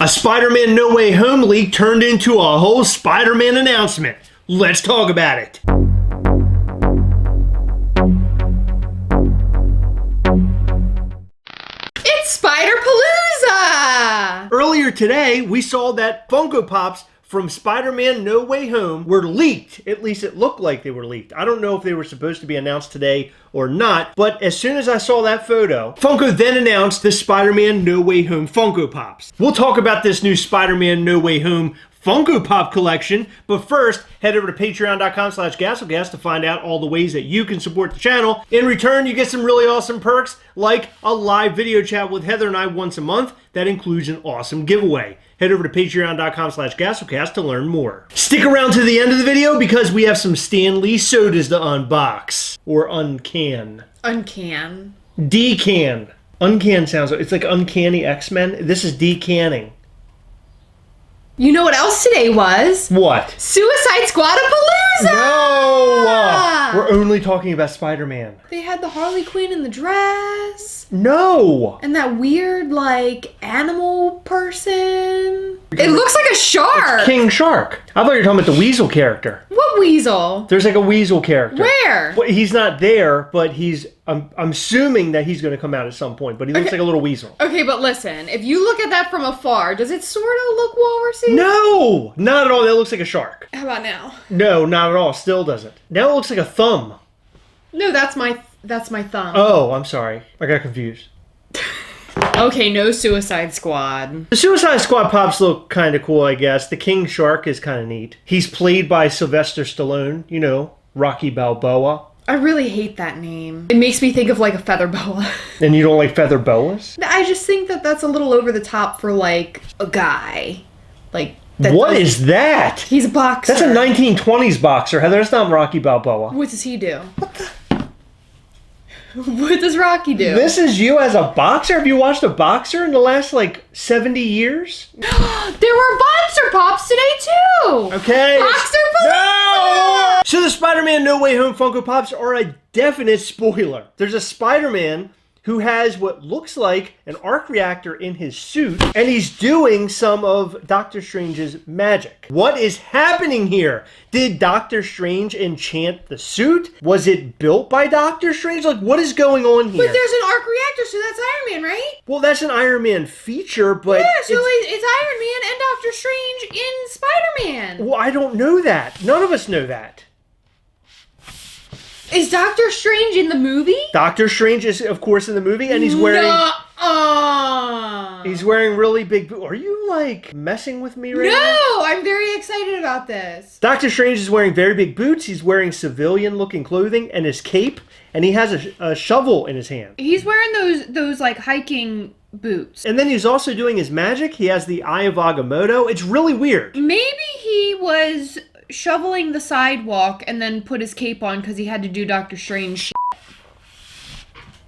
A Spider-Man No Way Home leak turned into a whole Spider-Man announcement. Let's talk about it. It's Spider-Palooza! Earlier today, we saw that Funko Pops from Spider-Man No Way Home were leaked. At least it looked like they were leaked. I don't know if they were supposed to be announced today or not, but as soon as I saw that photo, Funko then announced the Spider-Man No Way Home Funko Pops. We'll talk about this new Spider-Man No Way Home Funko Pop collection, but first, head over to patreon.com/Gastlecast to find out all the ways that you can support the channel. In return, you get some really awesome perks, like a live video chat with Heather and I once a month that includes an awesome giveaway. Head over to patreon.com/Gastlecast to learn more. Stick around to the end of the video because we have some Stan Lee sodas to unbox. Or uncan. Uncan. Decan. Uncan sounds, it's like Uncanny X-Men. This is decanning. You know what else today was? What? Suicide Squad-a-Palooza! No! We're only talking about Spider-Man. They had the Harley Quinn in the dress. No! And that weird, like, animal person. It looks like a shark. It's King Shark. I thought you were talking about the Weasel character. What weasel? There's like a Weasel character. Where? Well, he's not there, but he's... I'm assuming that he's going to come out at some point, but he looks like a little weasel. Okay, but listen. If you look at that from afar, does it sort of look walrusy? No! Not at all. That looks like a shark. How about now? No, not at all. Still doesn't. Now it looks like a thumb. No, that's my thumb. Oh, I'm sorry. I got confused. Okay, no Suicide Squad. The Suicide Squad Pops look kind of cool, I guess. The King Shark is kind of neat. He's played by Sylvester Stallone, you know, Rocky Balboa. I really hate that name. It makes me think of like a feather boa. And you don't like feather boas? I just think that that's a little over the top for like a guy. Like that. What is that? He's a boxer. That's a 1920s boxer, Heather. That's not Rocky Balboa. What does he do? What does Rocky do? This is you as a boxer? Have you watched a boxer in the last, like, 70 years? There were boxer pops today, too! Okay. Boxer pops! No! So the Spider-Man No Way Home Funko Pops are a definite spoiler. There's a Spider-Man who has what looks like an arc reactor in his suit, and he's doing some of Doctor Strange's magic. What is happening here? Did Doctor Strange enchant the suit? Was it built by Doctor Strange? Like, what is going on here? But there's an arc reactor, so that's Iron Man, right? Well, that's an Iron Man feature, but... Yeah, so it's Iron Man and Doctor Strange in Spider-Man. Well, I don't know that. None of us know that. Is Doctor Strange in the movie? Doctor Strange is, of course, in the movie, and he's wearing... He's wearing really big boots. Are you, like, messing with me right now? No! I'm very excited about this. Doctor Strange is wearing very big boots. He's wearing civilian-looking clothing and his cape, and he has a shovel in his hand. He's wearing those like, hiking boots. And then he's also doing his magic. He has the Eye of Agamotto. It's really weird. Maybe he was shoveling the sidewalk and then put his cape on because he had to do Doctor Strange shit.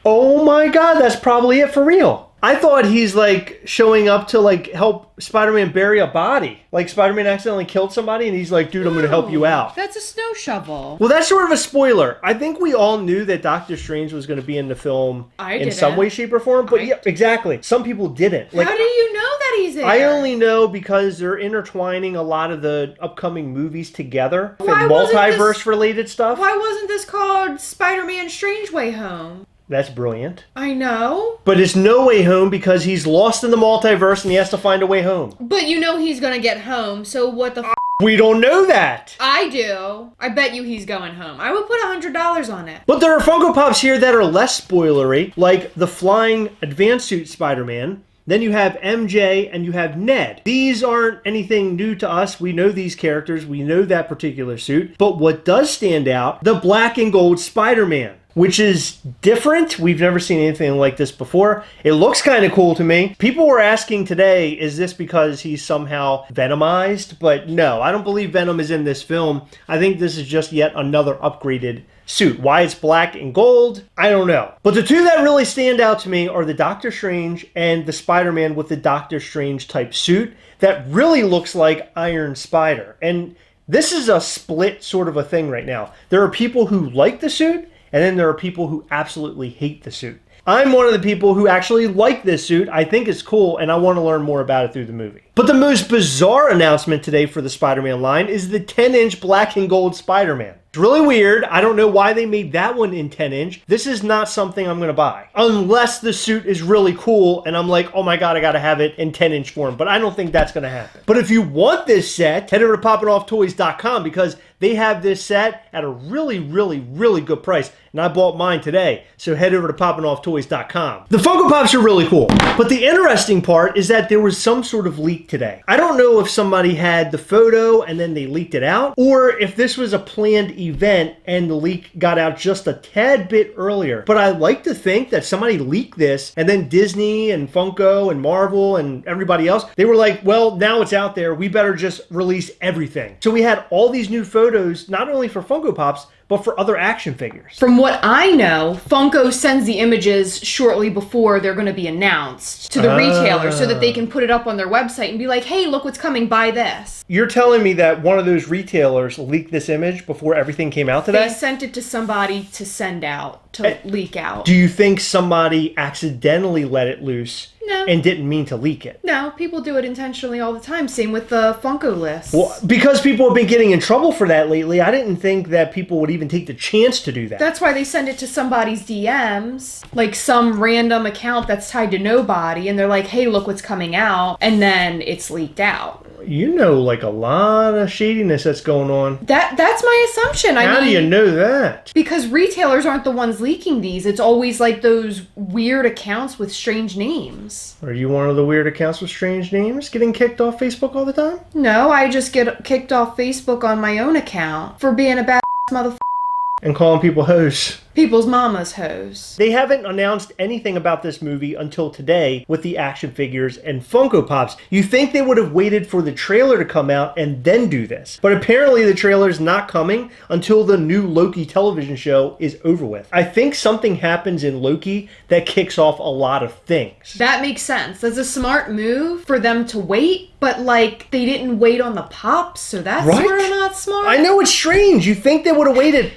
Oh my god, that's probably it for real. I thought he's like showing up to like help Spider-Man bury a body. Like Spider-Man accidentally killed somebody and he's like, dude, I'm gonna help you out. That's a snow shovel. Well, that's sort of a spoiler. I think we all knew that Doctor Strange was gonna be in the film in some way, shape, or form. But yeah, exactly. Some people didn't. Like, how do you know that he's there? I only know because they're intertwining a lot of the upcoming movies together. Why and multiverse related stuff. Why wasn't this called Spider-Man Strange Way Home? That's brilliant. I know. But it's No Way Home because he's lost in the multiverse and he has to find a way home. But you know he's gonna get home, so what the f***? We don't know that. I do. I bet you he's going home. I would put $100 on it. But there are Funko Pops here that are less spoilery, like the flying advanced suit Spider-Man. Then you have MJ and you have Ned. These aren't anything new to us. We know these characters. We know that particular suit. But what does stand out, the black and gold Spider-Man, which is different. We've never seen anything like this before. It looks kind of cool to me. People were asking today, is this because he's somehow Venomized? But no, I don't believe Venom is in this film. I think this is just yet another upgraded suit. Why it's black and gold, I don't know. But the two that really stand out to me are the Doctor Strange and the Spider-Man with the Doctor Strange type suit that really looks like Iron Spider. And this is a split sort of a thing right now. There are people who like the suit, and then there are people who absolutely hate the suit. I'm one of the people who actually like this suit. I think it's cool, and I want to learn more about it through the movie. But the most bizarre announcement today for the Spider-Man line is the 10-inch black and gold Spider-Man. It's really weird. I don't know why they made that one in 10-inch. This is not something I'm going to buy. Unless the suit is really cool and I'm like, oh my god, I got to have it in 10-inch form. But I don't think that's going to happen. But if you want this set, head over to poppingofftoys.com because they have this set at a really, really, really good price. And I bought mine today. So head over to poppingofftoys.com. The Funko Pops are really cool. But the interesting part is that there was some sort of leak today. I don't know if somebody had the photo and then they leaked it out, or if this was a planned event and the leak got out just a tad bit earlier. But I like to think that somebody leaked this and then Disney and Funko and Marvel and everybody else, they were like, well, now it's out there. We better just release everything. So we had all these new photos, not only for Funko Pops, but for other action figures. From what I know, Funko sends the images shortly before they're going to be announced to the retailer so that they can put it up on their website and be like, hey, look what's coming, buy this. You're telling me that one of those retailers leaked this image before everything came out today? They sent it to somebody to send out, to leak out. Do you think somebody accidentally let it loose? No. And didn't mean to leak it? No, people do it intentionally all the time. Same with the Funko list. Well, because people have been getting in trouble for that lately, I didn't think that people would even take the chance to do that. That's why they send it to somebody's DMs, like some random account that's tied to nobody, and they're like, hey, look what's coming out, and then it's leaked out. You know, like a lot of shadiness that's going on. That's my assumption. How do you know that? Because retailers aren't the ones leaking these. It's always like those weird accounts with strange names. Are you one of the weird accounts with strange names getting kicked off Facebook all the time? No, I just get kicked off Facebook on my own account for being a bad motherfucker. And calling people hoes. People's mama's hoes. They haven't announced anything about this movie until today with the action figures and Funko Pops. You think they would have waited for the trailer to come out and then do this. But apparently the trailer's not coming until the new Loki television show is over with. I think something happens in Loki that kicks off a lot of things. That makes sense. That's a smart move for them to wait, but like they didn't wait on the Pops, so that's sort of not smart. I know, it's strange. You think they would have waited.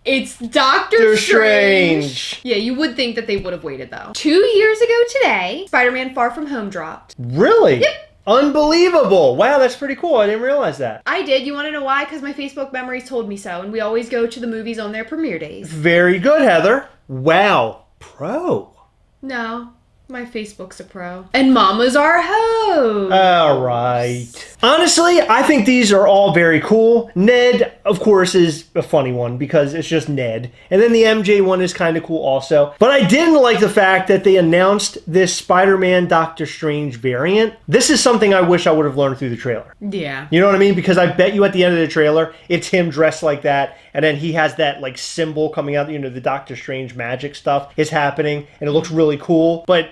It's Doctor Strange. Yeah, you would think that they would have waited, though. 2 years ago today, Spider-Man Far From Home dropped. Really? Yep. Unbelievable. Wow, that's pretty cool. I didn't realize that. I did. You want to know why? Because my Facebook memories told me so, and we always go to the movies on their premiere days. Very good, Heather. Wow. Pro. No. My Facebook's a pro. And Mama's our hoe. All right. Honestly, I think these are all very cool. Ned, of course, is a funny one because it's just Ned. And then the MJ one is kind of cool also. But I didn't like the fact that they announced this Spider-Man Doctor Strange variant. This is something I wish I would have learned through the trailer. Yeah. You know what I mean? Because I bet you at the end of the trailer, it's him dressed like that. And then he has that like symbol coming out, you know, the Doctor Strange magic stuff is happening. And it looks really cool. But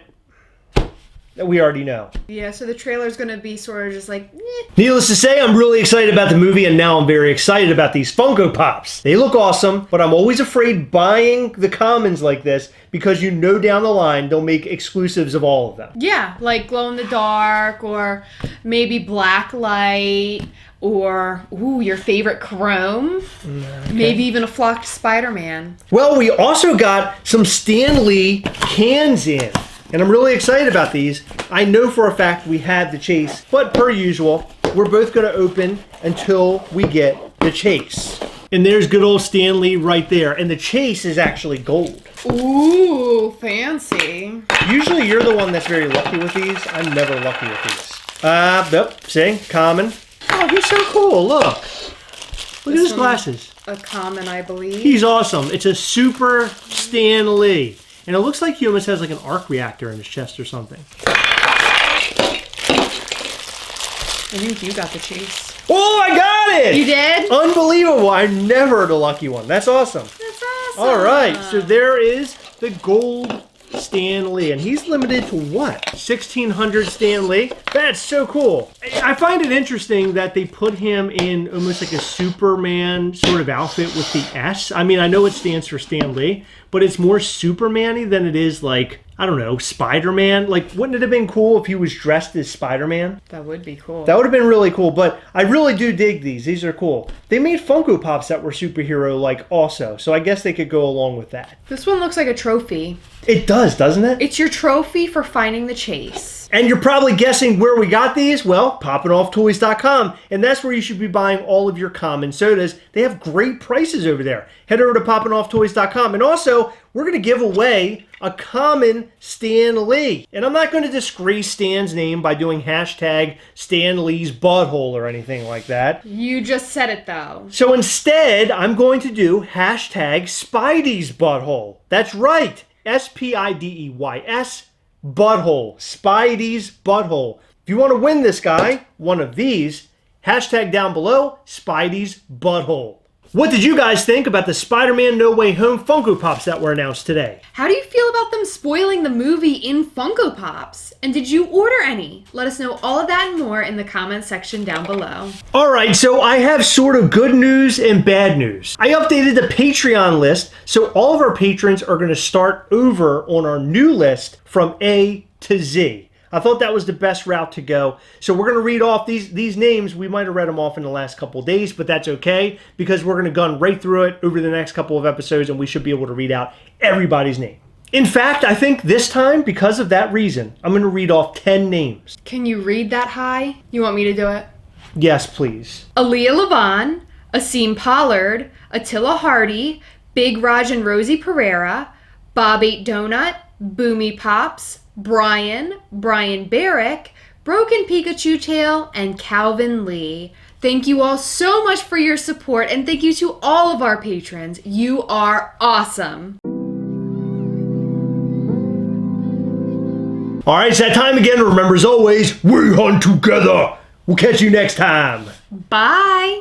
we already know. Yeah, so the trailer's gonna be sort of just like, eh. Needless to say, I'm really excited about the movie, and now I'm very excited about these Funko Pops. They look awesome, but I'm always afraid buying the commons like this because you know down the line they'll make exclusives of all of them. Yeah, like glow in the dark, or maybe black light, or your favorite chrome. Okay. Maybe even a flocked Spider-Man. Well, we also got some Stan Lee cans in. And I'm really excited about these. I know for a fact we have the chase, but per usual, we're both going to open until we get the chase. And there's good old Stan Lee right there. And the chase is actually gold. Ooh, fancy. Usually you're the one that's very lucky with these. I'm never lucky with these. Yep, see, common. Oh, he's so cool, look. Look at his glasses. A common, I believe. He's awesome. It's a super Stan Lee. And it looks like he almost has like an arc reactor in his chest or something. I think you got the chase. Oh, I got it! You did? Unbelievable. I never had a lucky one. That's awesome. That's awesome. All right. So there is the gold Stan Lee. And he's limited to what? 1,600 Stan Lee? That's so cool. I find it interesting that they put him in almost like a Superman sort of outfit with the S. I mean, I know it stands for Stan Lee, but it's more Superman-y than it is like, I don't know, Spider-Man. Like, wouldn't it have been cool if he was dressed as Spider-Man? That would be cool. That would have been really cool, but I really do dig these. These are cool. They made Funko Pops that were superhero-like also, so I guess they could go along with that. This one looks like a trophy. It does, doesn't it? It's your trophy for finding the chase. And you're probably guessing where we got these? Well, poppingofftoys.com, and that's where you should be buying all of your common sodas. They have great prices over there. Head over to poppingofftoys.com, and also, we're going to give away a common Stan Lee. And I'm not going to disgrace Stan's name by doing hashtag Stan Lee's butthole or anything like that. You just said it, though. So instead, I'm going to do hashtag Spidey's butthole. That's right. Spideys butthole. Spidey's butthole. If you want to win this guy, one of these, hashtag down below, Spidey's butthole. What did you guys think about the Spider-Man No Way Home Funko Pops that were announced today? How do you feel about them spoiling the movie in Funko Pops? And did you order any? Let us know all of that and more in the comments section down below. Alright, so I have sort of good news and bad news. I updated the Patreon list, so all of our patrons are going to start over on our new list from A to Z. I thought that was the best route to go. So we're going to read off these names. We might have read them off in the last couple of days, but that's okay because we're going to gun right through it over the next couple of episodes and we should be able to read out everybody's name. In fact, I think this time, because of that reason, I'm going to read off 10 names. Can you read that high? You want me to do it? Yes, please. Aaliyah Levon, Asim Pollard, Attila Hardy, Big Raj and Rosie Pereira, Bob 8 Donut, Boomy Pops, Brian Barrick, Broken Pikachu Tail, and Calvin Lee. Thank you all so much for your support, and thank you to all of our patrons. You are awesome. All right, it's that time again. Remember, as always, we hunt together. We'll catch you next time. Bye.